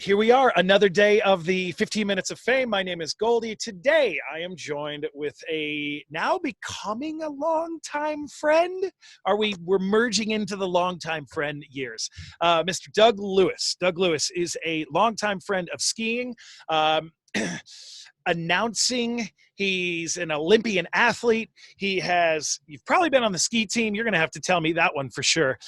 here we are, another day of the 15 Minutes of Fame. My name is Goldie. Today, I am joined with a now becoming a longtime friend. We're merging into the longtime friend years. Mr. Doug Lewis. Doug Lewis is a longtime friend of skiing. Announcing, he's an Olympian athlete. You've probably been on the ski team. You're going to have to tell me that one for sure.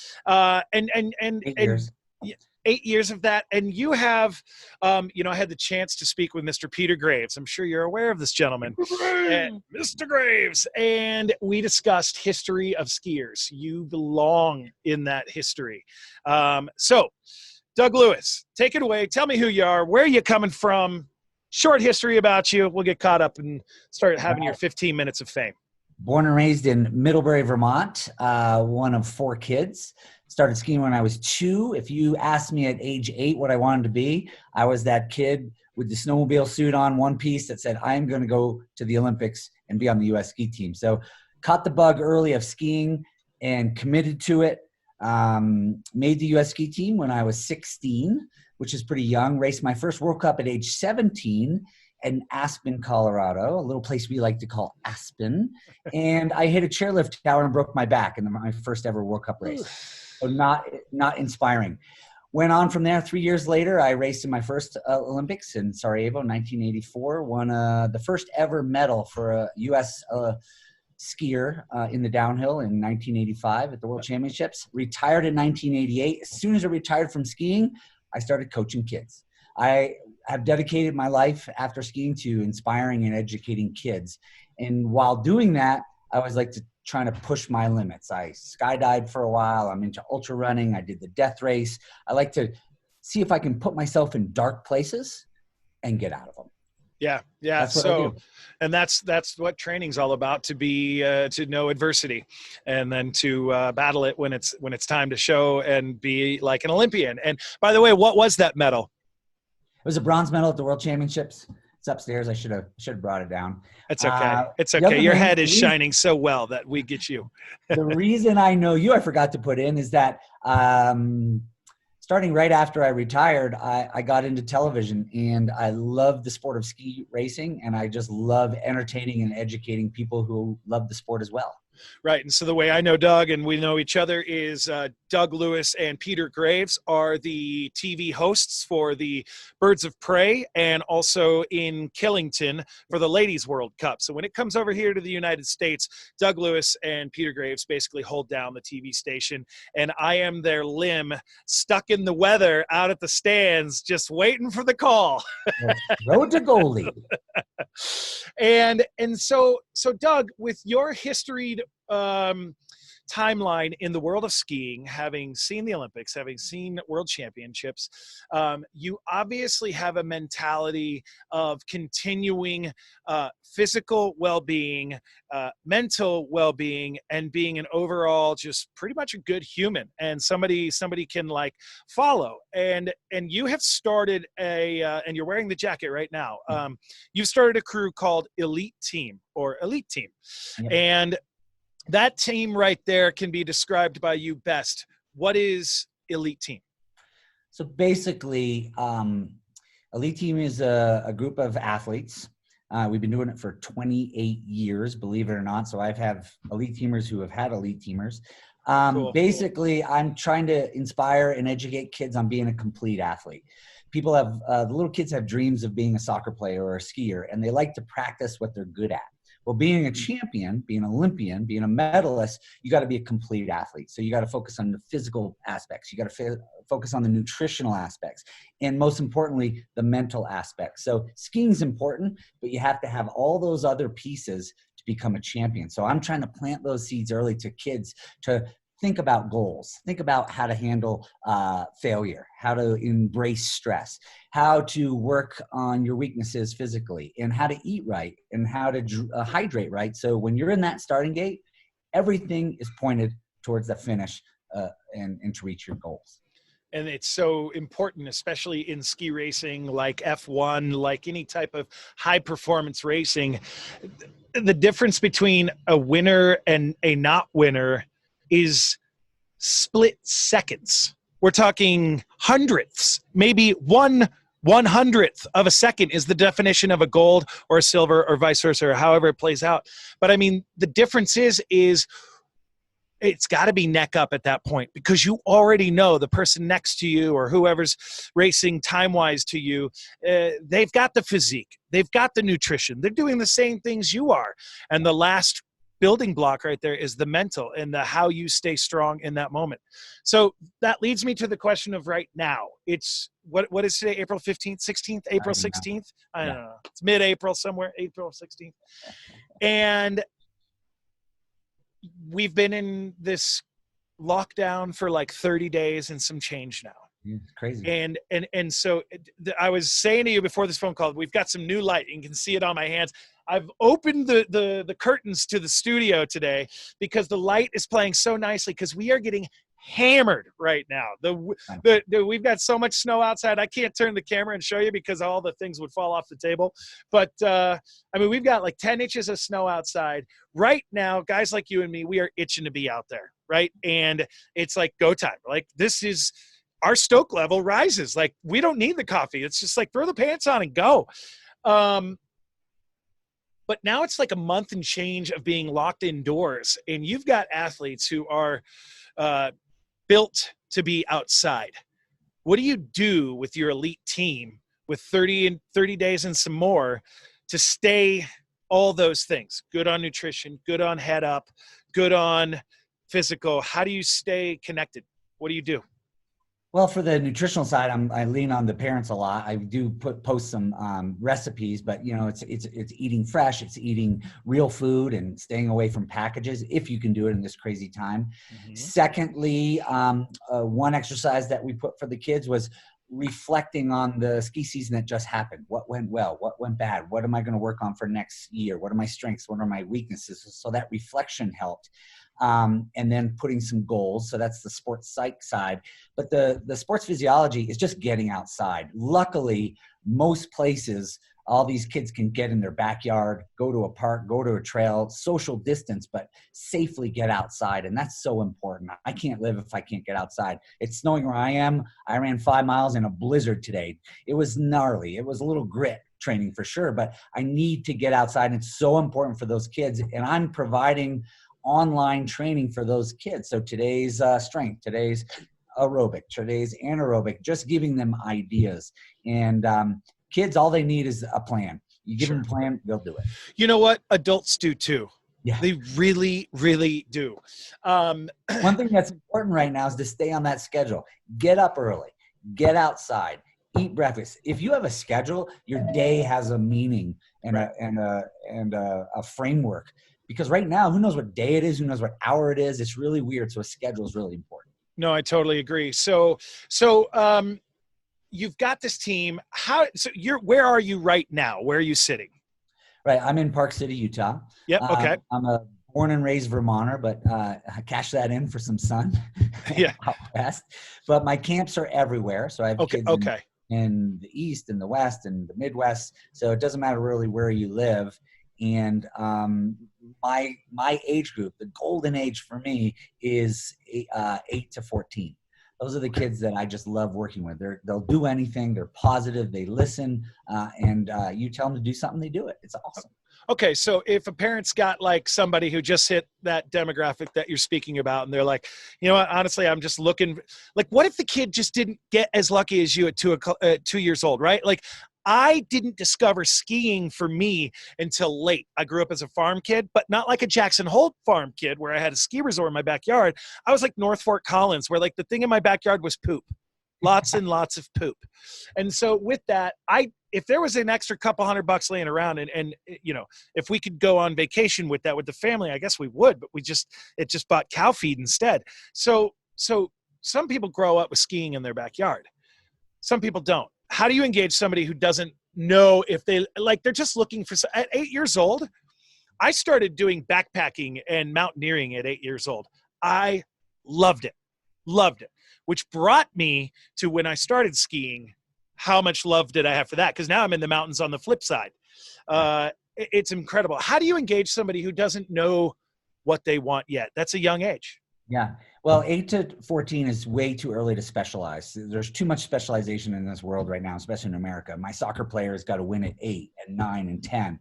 8 years of that. And you have, I had the chance to speak with Mr. Peter Graves. I'm sure you're aware of this gentleman. Mr. Graves. And we discussed history of skiers. You belong in that history. So, Doug Lewis, take it away. Tell me who you are. Where are you coming from? Short history about you. We'll get caught up and start having your 15 minutes of fame. Born and raised in Middlebury, Vermont, one of 4 kids. Started skiing when I was 2. If you asked me at age 8 what I wanted to be, I was that kid with the snowmobile suit on, one piece, that said, I'm going to go to the Olympics and be on the U.S. ski team. So caught the bug early of skiing and committed to it. Made the U.S. ski team when I was 16, which is pretty young. Raced my first World Cup at age 17 in Aspen, Colorado, a little place we like to call Aspen. And I hit a chairlift tower and broke my back in my first ever World Cup race. So not inspiring. Went on from there. 3 years later, I raced in my first Olympics in Sarajevo, 1984. Won the first ever medal for a U.S. skier in the downhill in 1985 at the World Championships. Retired in 1988. As soon as I retired from skiing, I started coaching kids. I have dedicated my life after skiing to inspiring and educating kids. And while doing that, I always like to trying to push my limits. I skydived for a while. I'm into ultra running. I did the death race. I like to see if I can put myself in dark places and get out of them. Yeah. And that's what training's all about, to be to know adversity, and then to battle it when it's time to show and be like an Olympian. And by the way, what was that medal? It was a bronze medal at the World Championships. It's upstairs. I should have brought it down. It's okay. It's okay. Your head is shining so well that we get you. The reason I know you, I forgot to put in, is that starting right after I retired, I got into television, and I love the sport of ski racing, and I just love entertaining and educating people who love the sport as well. Right. And so the way I know Doug, and we know each other, is Doug Lewis and Peter Graves are the TV hosts for the Birds of Prey, and also in Killington for the Ladies World Cup. So when it comes over here to the United States, Doug Lewis and Peter Graves basically hold down the TV station, and I am their limb stuck in the weather out at the stands, just waiting for the call. Road to Goldie. And so Doug, with your history timeline in the world of skiing, having seen the Olympics, having seen World Championships, you obviously have a mentality of continuing physical well-being, mental well-being, and being an overall just pretty much a good human and somebody can like follow. And you have started and you're wearing the jacket right now. You've started a crew called Eliteam or Eliteam. Yeah. And that team right there can be described by you best. What is Eliteam? So basically, Eliteam is a group of athletes. We've been doing it for 28 years, believe it or not. So I've have elite teamers who have had elite teamers. Cool. Basically, I'm trying to inspire and educate kids on being a complete athlete. People have, the little kids have dreams of being a soccer player or a skier, and they like to practice what they're good at. Well, being a champion, being an Olympian, being a medalist, you got to be a complete athlete. So you got to focus on the physical aspects. You got to focus on the nutritional aspects. And most importantly, the mental aspects. So skiing is important, but you have to have all those other pieces to become a champion. So I'm trying to plant those seeds early to kids to think about goals, think about how to handle failure, how to embrace stress, how to work on your weaknesses physically, and how to eat right, and how to hydrate right. So when you're in that starting gate, everything is pointed towards the finish and to reach your goals. And it's so important, especially in ski racing, like F1, like any type of high performance racing. The difference between a winner and a not winner is split seconds. We're talking hundredths, maybe 1 1/100th of a second is the definition of a gold or a silver or vice versa, or however it plays out. But I mean, the difference is it's got to be neck up at that point, because you already know the person next to you or whoever's racing time-wise to you, they've got the physique, they've got the nutrition, they're doing the same things you are. And the last building block right there is the mental and the how you stay strong in that moment. So that leads me to the question of right now. It's what is today? April 15th, 16th, April 16th? I don't know. It's mid-April somewhere, April 16th. And we've been in this lockdown for like 30 days and some change now. It's crazy. And so I was saying to you before this phone call, we've got some new light. You can see it on my hands. I've opened the curtains to the studio today because the light is playing so nicely, because we are getting hammered right now. We've got so much snow outside. I can't turn the camera and show you because all the things would fall off the table. But I mean, we've got like 10 inches of snow outside right now. Guys like you and me, we are itching to be out there, right? And it's like go time. Like, this is our stoke level rises. Like, we don't need the coffee. It's just like throw the pants on and go. But now it's like a month and change of being locked indoors, and you've got athletes who are built to be outside. What do you do with your elite team with 30 days and some more to stay all those things? Good on nutrition, good on head up, good on physical. How do you stay connected? What do you do? Well, for the nutritional side, I lean on the parents a lot. I do post some recipes, but it's eating fresh, it's eating real food and staying away from packages if you can do it in this crazy time. Mm-hmm. Secondly, one exercise that we put for the kids was reflecting on the ski season that just happened. What went well? What went bad? What am I going to work on for next year? What are my strengths? What are my weaknesses? So that reflection helped. And then putting some goals. So that's the sports psych side. But the sports physiology is just getting outside. Luckily, most places, all these kids can get in their backyard, go to a park, go to a trail, social distance, but safely get outside. And that's so important. I can't live if I can't get outside. It's snowing where I am. I ran 5 miles in a blizzard today. It was gnarly. It was a little grit training for sure, but I need to get outside. And it's so important for those kids. And I'm providing online training for those kids. So today's strength, today's aerobic, today's anaerobic, just giving them ideas. And kids, all they need is a plan. You give them a plan, they'll do it. You know what? Adults do too. Yeah. They really, really do. One thing that's important right now is to stay on that schedule. Get up early, get outside, eat breakfast. If you have a schedule, your day has a meaning and a framework. Because right now, who knows what day it is? Who knows what hour it is? It's really weird. So a schedule is really important. No, I totally agree. So you've got this team. Where are you right now? Where are you sitting? Right. I'm in Park City, Utah. Yep. Okay. I'm a born and raised Vermonter, but I cash that in for some sun. Yeah. Out west. But my camps are everywhere. So I have kids in the East and the West and the Midwest. So it doesn't matter really where you live. And my age group, the golden age for me, is 8 to 14. Those are the kids that I just love working with. They'll do anything. They're positive. They listen. And you tell them to do something, they do it. It's awesome. Okay, so if a parent's got like somebody who just hit that demographic that you're speaking about, and they're like, you know what, honestly, I'm just looking, like, what if the kid just didn't get as lucky as you at 2 years old, right? Like, I didn't discover skiing for me until late. I grew up as a farm kid, but not like a Jackson Hole farm kid where I had a ski resort in my backyard. I was like North Fort Collins, where like the thing in my backyard was poop. Lots and lots of poop. And so with that, if there was an extra couple $100 laying around and if we could go on vacation with that with the family, I guess we would, but it just bought cow feed instead. So some people grow up with skiing in their backyard. Some people don't. How do you engage somebody who doesn't know if they're just looking for, at 8 years old, I started doing backpacking and mountaineering at 8 years old. I loved it, which brought me to when I started skiing, how much love did I have for that? Because now I'm in the mountains on the flip side. It's incredible. How do you engage somebody who doesn't know what they want yet? That's a young age. Yeah. Well, 8 to 14 is way too early to specialize. There's too much specialization in this world right now, especially in America. My soccer player has got to win at 8 and 9 and 10.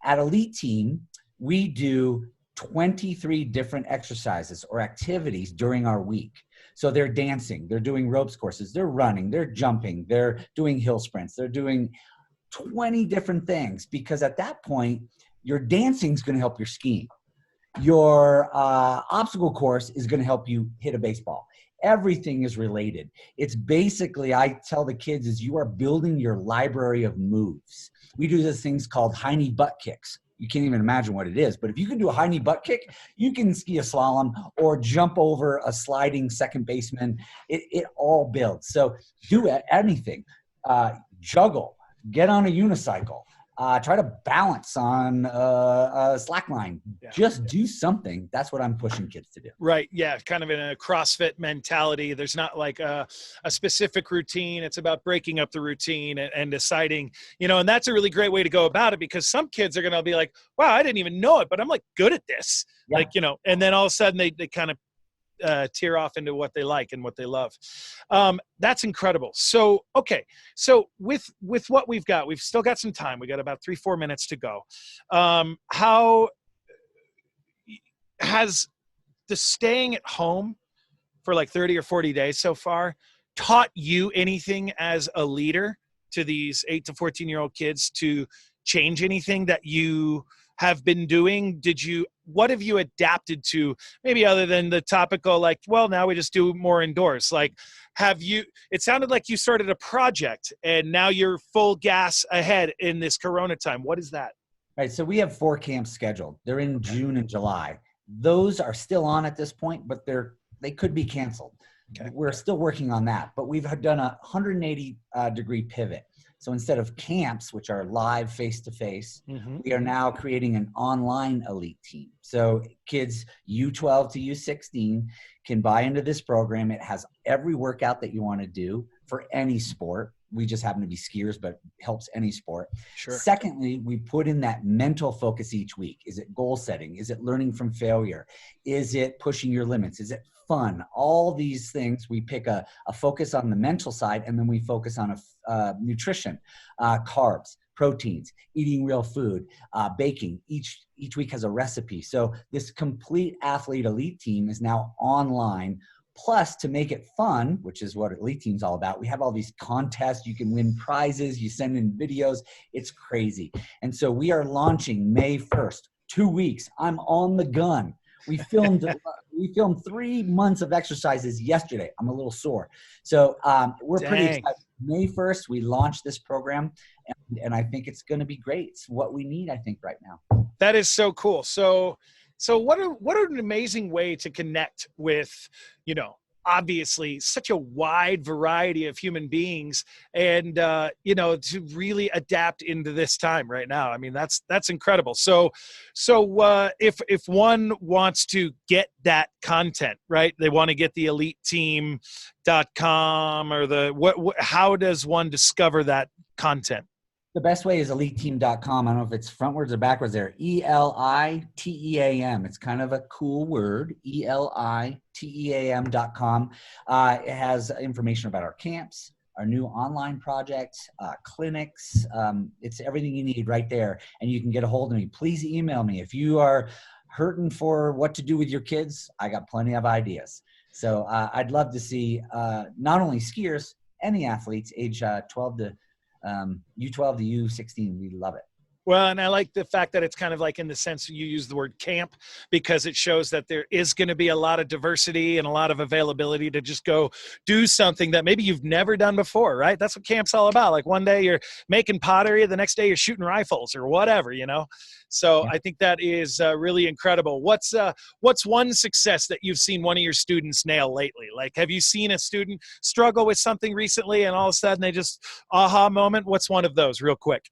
At Eliteam, we do 23 different exercises or activities during our week. So they're dancing, they're doing ropes courses, they're running, they're jumping, they're doing hill sprints, they're doing 20 different things, because at that point, your dancing is going to help your skiing. Your obstacle course is going to help you hit a baseball. Everything is related. It's basically, I tell the kids, is you are building your library of moves. We do these things called high knee butt kicks. You can't even imagine what it is, but if you can do a high knee butt kick, you can ski a slalom or jump over a sliding second baseman. It all builds. So do anything. Juggle, get on a unicycle. Try to balance on a slack line. Yeah. Just do something. That's what I'm pushing kids to do. Right. Yeah. Kind of in a CrossFit mentality. There's not like a specific routine. It's about breaking up the routine and deciding, and that's a really great way to go about it, because some kids are going to be like, wow, I didn't even know it, but I'm like good at this. Yeah. And then all of a sudden they kind of tear off into what they like and what they love. That's incredible. So, okay. So with what we've still got some time. We got about 3-4 minutes to go. How has the staying at home for like 30 or 40 days so far taught you anything as a leader to these 8 to 14-year-old kids to change anything that you have been doing? What have you adapted to, maybe other than the topical, like, well, now we just do more indoors? Like, it sounded like you started a project and now you're full gas ahead in this Corona time. What is that? Right. So we have 4 camps scheduled. They're in June and July. Those are still on at this point, but they could be canceled. Okay. We're still working on that, but we've done a 180 degree pivot. So instead of camps, which are live face-to-face, we are now creating an online elite team. So kids U12 to U16 can buy into this program. It has every workout that you want to do for any sport. We just happen to be skiers, but helps any sport. Sure. Secondly, we put in that mental focus each week. Is it goal setting? Is it learning from failure? Is it pushing your limits? Is it fun? All these things, we pick a focus on the mental side, and then we focus on nutrition, carbs, proteins, eating real food, baking. Each week has a recipe. So this complete athlete elite team is now online. Plus, to make it fun, which is what Eliteam's all about, we have all these contests. You can win prizes. You send in videos. It's crazy. And so we are launching May 1st, 2 weeks. I'm on the gun. We filmed 3 months of exercises yesterday. I'm a little sore. So we're pretty excited. May 1st, we launched this program, and I think it's going to be great. It's what we need, I think, right now. That is so cool. So what an amazing way to connect with, obviously such a wide variety of human beings, and, to really adapt into this time right now. I mean, that's incredible. So if one wants to get that content, right, they want to get the eliteteam.com or how does one discover that content? The best way is eliteteam.com. I don't know if it's frontwards or backwards there. ELITEAM. It's kind of a cool word. ELITEAM.com. It has information about our camps, our new online project, clinics. It's everything you need right there. And you can get a hold of me. Please email me. If you are hurting for what to do with your kids, I got plenty of ideas. So I'd love to see not only skiers, any athletes age 12 to U12 to U16. We love it. Well, and I like the fact that it's kind of like, in the sense you use the word camp, because it shows that there is going to be a lot of diversity and a lot of availability to just go do something that maybe you've never done before, right? That's what camp's all about. Like one day you're making pottery, the next day you're shooting rifles or whatever, So yeah. I think that is really incredible. What's one success that you've seen one of your students nail lately? Like, have you seen a student struggle with something recently and all of a sudden they just aha moment? What's one of those real quick?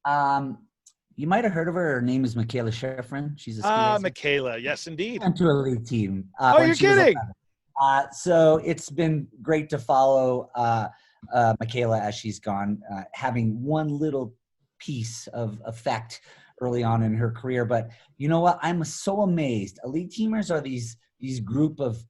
You might have heard of her. Her name is Michaela Schifrin. She's a Michaela. Yes, indeed. Went to Eliteam. Oh, you're kidding. So it's been great to follow Michaela as she's gone, having one little piece of effect early on in her career. But you know what? I'm so amazed. Elite teamers are these group of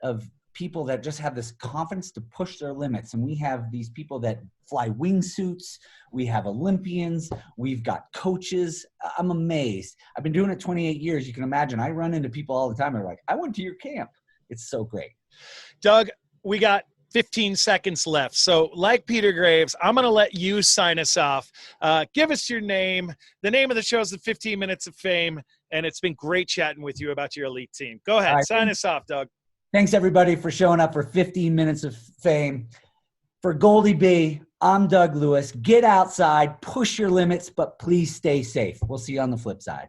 of people that just have this confidence to push their limits. And we have these people that fly wingsuits. We have Olympians. We've got coaches. I'm amazed. I've been doing it 28 years. You can imagine I run into people all the time. They're like, I went to your camp. It's so great. Doug, we got 15 seconds left. So like Peter Graves, I'm going to let you sign us off. Give us your name. The name of the show is the 15 Minutes of Fame. And it's been great chatting with you about your elite team. Go ahead. Right. Sign us off, Doug. Thanks, everybody, for showing up for 15 Minutes of Fame. For Goldie B, I'm Doug Lewis. Get outside, push your limits, but please stay safe. We'll see you on the flip side.